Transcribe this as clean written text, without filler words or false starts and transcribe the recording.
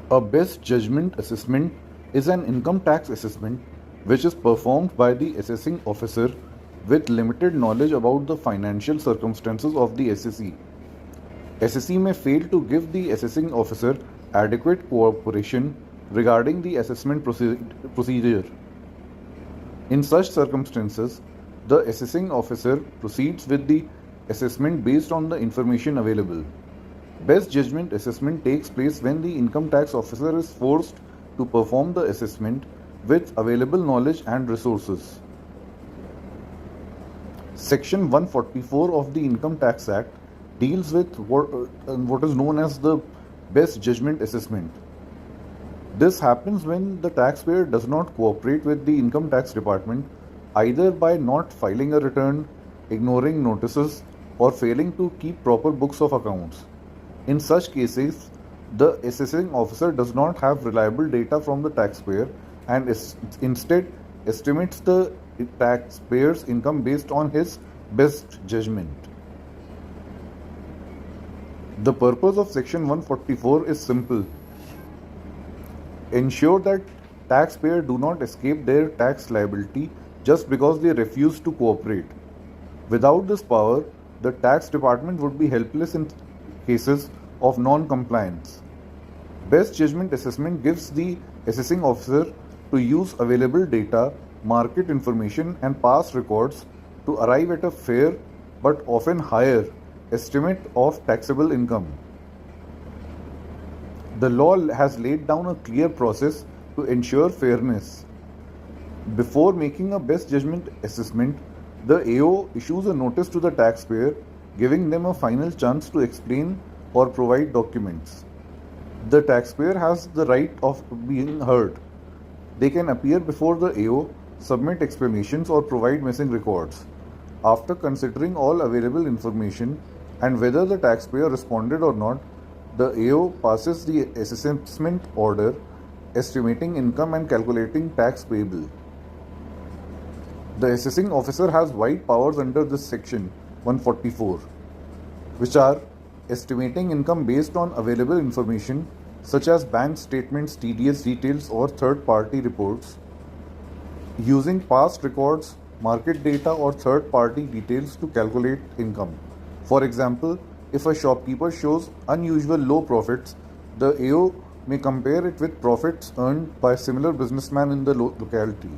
A best judgment assessment is an income tax assessment which is performed by the assessing officer with limited knowledge about the financial circumstances of the assessee. Assessee may fail to give the assessing officer adequate cooperation regarding the assessment procedure. In such circumstances, the assessing officer proceeds with the assessment based on the information available. Best judgment assessment takes place when the income tax officer is forced to perform the assessment with available knowledge and resources. Section 144 of the Income Tax Act deals with what is known as the best judgment assessment. This happens when the taxpayer does not cooperate with the income tax department either by not filing a return, ignoring notices, or failing to keep proper books of accounts. In such cases, the assessing officer does not have reliable data from the taxpayer and instead estimates the taxpayer's income based on his best judgment. The purpose of Section 144 is simple: ensure that taxpayers do not escape their tax liability just because they refuse to cooperate. Without this power, the tax department would be helpless in cases of non-compliance. Best judgment assessment gives the assessing officer to use available data, market information, and past records to arrive at a fair but often higher estimate of taxable income. The law has laid down a clear process to ensure fairness. Before making a best judgment assessment, the AO issues a notice to the taxpayer, giving them a final chance to explain or provide documents. The taxpayer has the right of being heard. They can appear before the AO, submit explanations, or provide missing records. After considering all available information and whether the taxpayer responded or not, the AO passes the assessment order estimating income and calculating tax payable. The assessing officer has wide powers under this section 144, which are estimating income based on available information such as bank statements, TDS details, or third-party reports, using past records, market data, or third-party details to calculate income. For example, if a shopkeeper shows unusual low profits, the AO may compare it with profits earned by a similar businessman in the locality.